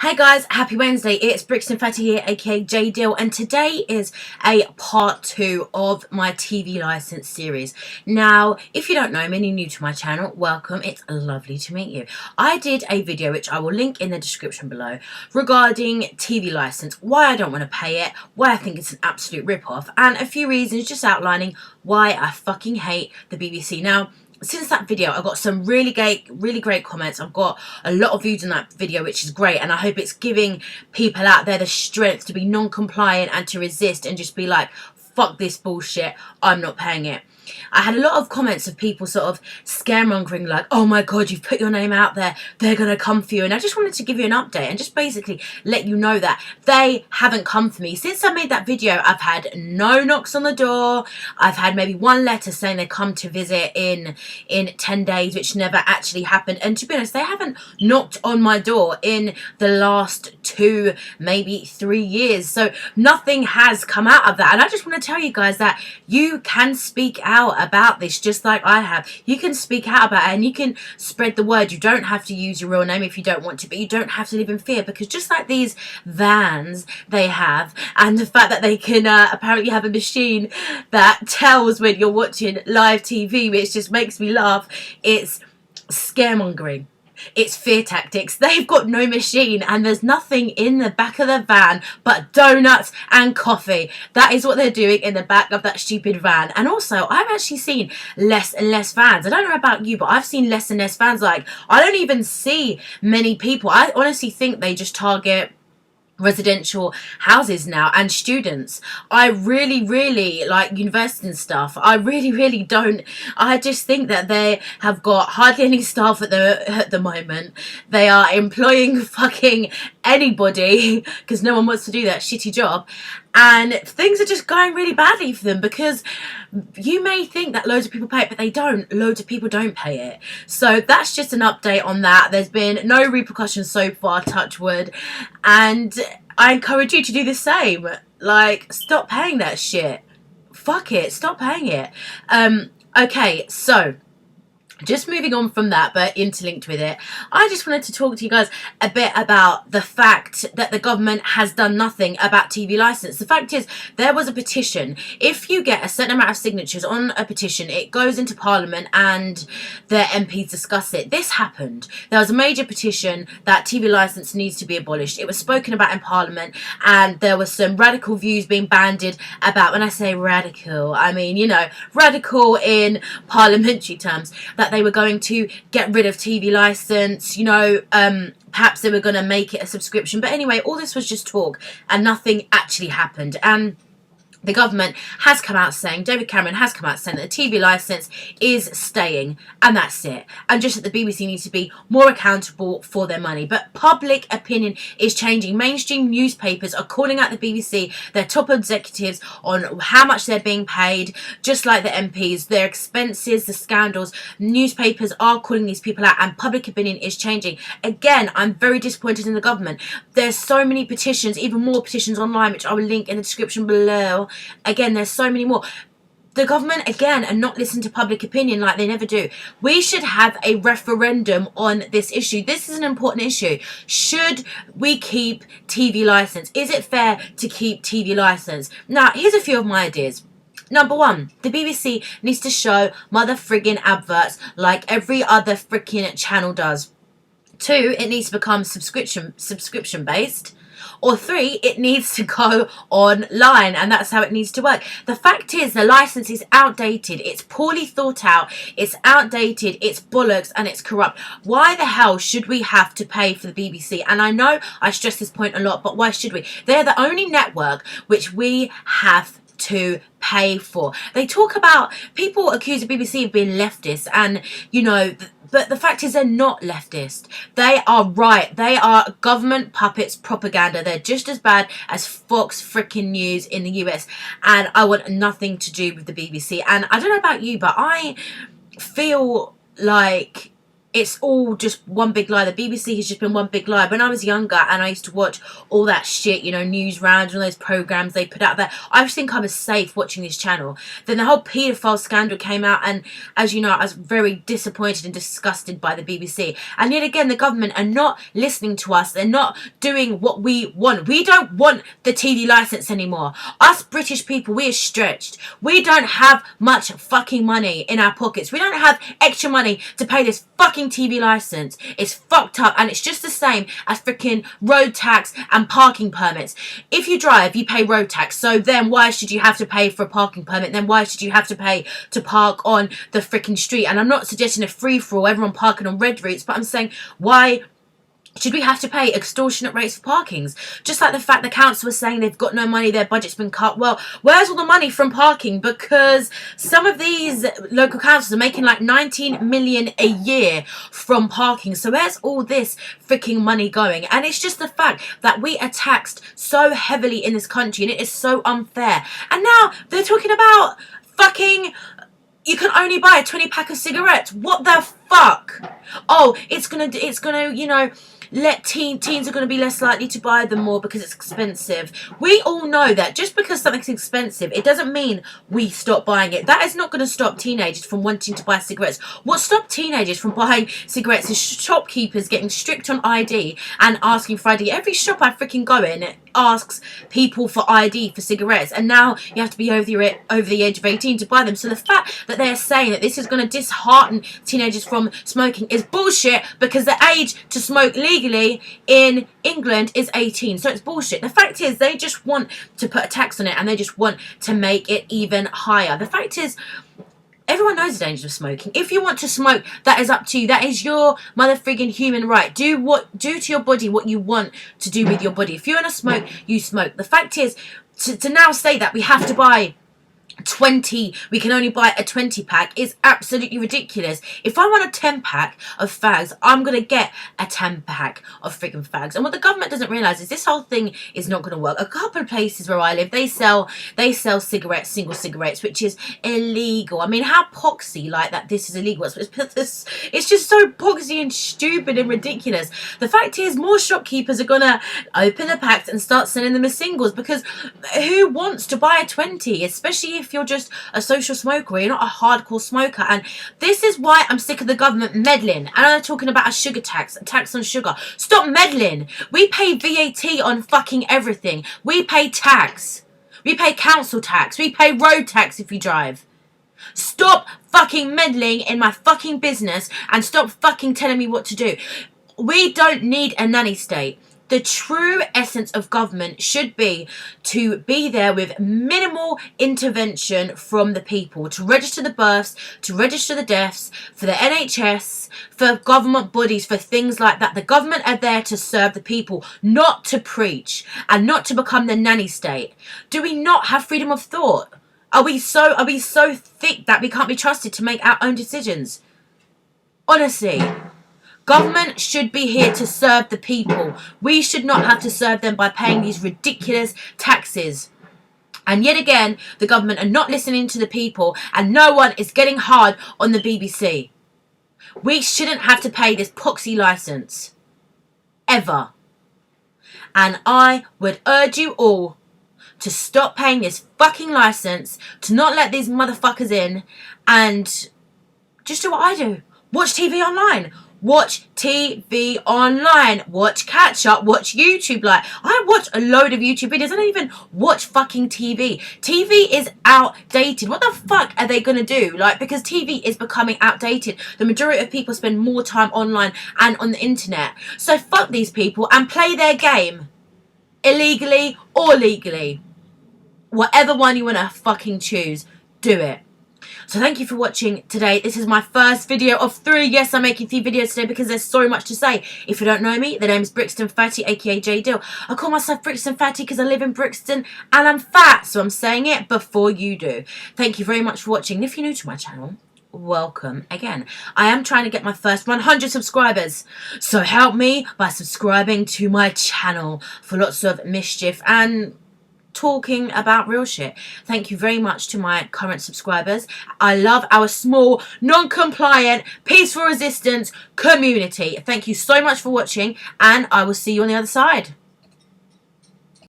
Hey guys, happy Wednesday. It's Brixton here, aka Jade, and today is a part 2 of my TV license series. Now, if you don't know me and you're new to my channel, welcome. It's lovely to meet you. I did a video which I will link in the description below regarding TV license, why I don't want to pay it, why I think it's an absolute rip-off, and a few reasons just outlining why I fucking hate the BBC. Now, since that video, I got some really great comments. I've got a lot of views on that video, which is great, and I hope it's giving people out there the strength to be non-compliant and to resist and just be like, fuck this bullshit, I'm not paying it. I had a lot of comments of people sort of scaremongering, like, oh my god, you've put your name out there, they're gonna come for you. And I just wanted to give you an update and just basically let you know that they haven't come for me. Since I made that video, I've had no knocks on the door. I've had maybe one letter saying they come to visit in 10 days, which never actually happened. And to be honest, they haven't knocked on my door in the last 2, maybe 3 years. So nothing has come out of that. And I just want to tell you guys that you can speak out about this just like I have. You can speak out about it and you can spread the word. You don't have to use your real name if you don't want to, but you don't have to live in fear, because just like these vans they have, and the fact that they can apparently have a machine that tells when you're watching live TV, which just makes me laugh. It's scaremongering. It's fear tactics. They've got no machine and there's nothing in the back of the van but donuts and coffee. That is what they're doing in the back of that stupid van. And also, I've actually seen less and less vans. I don't know about you, but I've seen less and less vans. Like, I don't even see many people. I honestly think they just target residential houses now and students. I really like university and stuff. I really don't. I just think that they have got hardly any staff at the moment. They are employing fucking anybody because no one wants to do that shitty job, and things are just going really badly for them, because you may think that loads of people pay it, but they don't. Loads of people don't pay it. So that's just an update on that. There's been no repercussions so far, touch wood, and I encourage you to do the same. Like, stop paying that shit. Fuck it, stop paying it. Okay, so just moving on from that, but interlinked with it, I just wanted to talk to you guys a bit about the fact that the government has done nothing about TV license. The fact is, there was a petition. If you get a certain amount of signatures on a petition, it goes into Parliament and the MPs discuss it. This happened. There was a major petition that TV license needs to be abolished. It was spoken about in Parliament, and there was some radical views being bandied about. When I say radical, I mean, you know, radical in parliamentary terms, that they were going to get rid of TV license, you know, perhaps they were going to make it a subscription. But anyway, all this was just talk and nothing actually happened. And the government has come out saying, David Cameron has come out saying that the TV licence is staying, and that's it. And just that the BBC needs to be more accountable for their money. But public opinion is changing. Mainstream newspapers are calling out the BBC, their top executives, on how much they're being paid, just like the MPs, their expenses, the scandals. Newspapers are calling these people out, and public opinion is changing. Again, I'm very disappointed in the government. There's so many petitions, even more petitions online, which I will link in the description below. Again, there's so many more. The government, again, are not listening to public opinion like they never do. We should have a referendum on this issue. This is an important issue. Should we keep TV license? Is it fair to keep TV license? Now, here's a few of my ideas. Number 1, the BBC needs to show mother friggin' adverts like every other freaking channel does. 2, it needs to become subscription based. Or 3, it needs to go online, and that's how it needs to work. The fact is, the license is outdated. It's poorly thought out. It's outdated. It's bollocks, and it's corrupt. Why the hell should we have to pay for the BBC? And I know I stress this point a lot, but why should we? They're the only network which we have to pay for. They talk about, people accuse the BBC of being leftist, and you know, but the fact is they're not leftist. They are right. They are government puppets propaganda. They're just as bad as Fox freaking News in the US, and I want nothing to do with the BBC. And I don't know about you, but I feel like it's all just one big lie. The BBC has just been one big lie. When I was younger and I used to watch all that shit, you know, news rounds and all those programs they put out there, I used to think I was safe watching this channel. Then the whole paedophile scandal came out, and as you know, I was very disappointed and disgusted by the BBC. And yet again, the government are not listening to us. They're not doing what we want. We don't want the TV licence anymore. Us British people, we are stretched. We don't have much fucking money in our pockets. We don't have extra money to pay this fucking TV licence. It's fucked up, and it's just the same as freaking road tax and parking permits. If you drive, you pay road tax, so then why should you have to pay for a parking permit? Then why should you have to pay to park on the freaking street? And I'm not suggesting a free-for-all, everyone parking on red routes, but I'm saying, why should we have to pay extortionate rates for parkings? Just like the fact the council was saying they've got no money, their budget's been cut. Well, where's all the money from parking? Because some of these local councils are making like 19 million a year from parking. So where's all this freaking money going? And it's just the fact that we are taxed so heavily in this country, and it is so unfair. And now they're talking about fucking, you can only buy a 20 pack of cigarettes. What the fuck? Oh, it's gonna, you know, let teens are going to be less likely to buy them more because it's expensive. We all know that just because something's expensive, it doesn't mean we stop buying it. That is not going to stop teenagers from wanting to buy cigarettes. What stopped teenagers from buying cigarettes is shopkeepers getting strict on ID and asking for ID. Every shop I freaking go in asks people for ID for cigarettes, and now you have to be over the age of 18 to buy them. So the fact that they're saying that this is going to dishearten teenagers from smoking is bullshit, because the age to smoke legally in England is 18. So it's bullshit. The fact is, they just want to put a tax on it, and they just want to make it even higher. The fact is, everyone knows the dangers of smoking. If you want to smoke, that is up to you. That is your mother friggin' human right. Do to your body what you want to do with your body. If you want to smoke, you smoke. The fact is, to now say that we have to buy 20, we can only buy a 20 pack is absolutely ridiculous. If I want a 10 pack of fags, I'm gonna get a 10 pack of friggin' fags. And what the government doesn't realise is this whole thing is not gonna work. A couple of places where I live, they sell cigarettes, single cigarettes, which is illegal. I mean, how poxy like that this is illegal. It's just so poxy and stupid and ridiculous. The fact is, more shopkeepers are gonna open the packs and start selling them as singles, because who wants to buy a 20, especially if you're just a social smoker, you're not a hardcore smoker. And this is why I'm sick of the government meddling. And I'm talking about a sugar tax, a tax on sugar. Stop meddling. We pay VAT on fucking everything. We pay tax. We pay council tax. We pay road tax if you drive. Stop fucking meddling in my fucking business, and stop fucking telling me what to do. We don't need a nanny state. The true essence of government should be to be there with minimal intervention from the people, to register the births, to register the deaths, for the NHS, for government bodies, for things like that. The government are there to serve the people, not to preach, and not to become the nanny state. Do we not have freedom of thought? Are we so thick that we can't be trusted to make our own decisions? Honestly. Government should be here to serve the people. We should not have to serve them by paying these ridiculous taxes. And yet again, the government are not listening to the people, and no one is getting hard on the BBC. We shouldn't have to pay this poxy licence. Ever. And I would urge you all to stop paying this fucking licence, to not let these motherfuckers in, and just do what I do. Watch TV online. Watch TV online. Watch catch up. Watch YouTube. Like, I watch a load of YouTube videos. I don't even watch fucking TV. TV is outdated. What the fuck are they gonna do? Like, because TV is becoming outdated. The majority of people spend more time online and on the internet. So fuck these people and play their game. Illegally or legally. Whatever one you wanna fucking choose, do it. So thank you for watching today. This is my first video of 3. Yes, I'm making 3 videos today because there's so much to say. If you don't know me, the name is Brixton Fatty, aka Jade. I call myself Brixton Fatty because I live in Brixton and I'm fat, so I'm saying it before you do. Thank you very much for watching. And if you're new to my channel, welcome again. I am trying to get my first 100 subscribers, so help me by subscribing to my channel for lots of mischief and talking about real shit. Thank you very much to my current subscribers. I love our small, non-compliant, peaceful resistance community. Thank you so much for watching, and I will see you on the other side.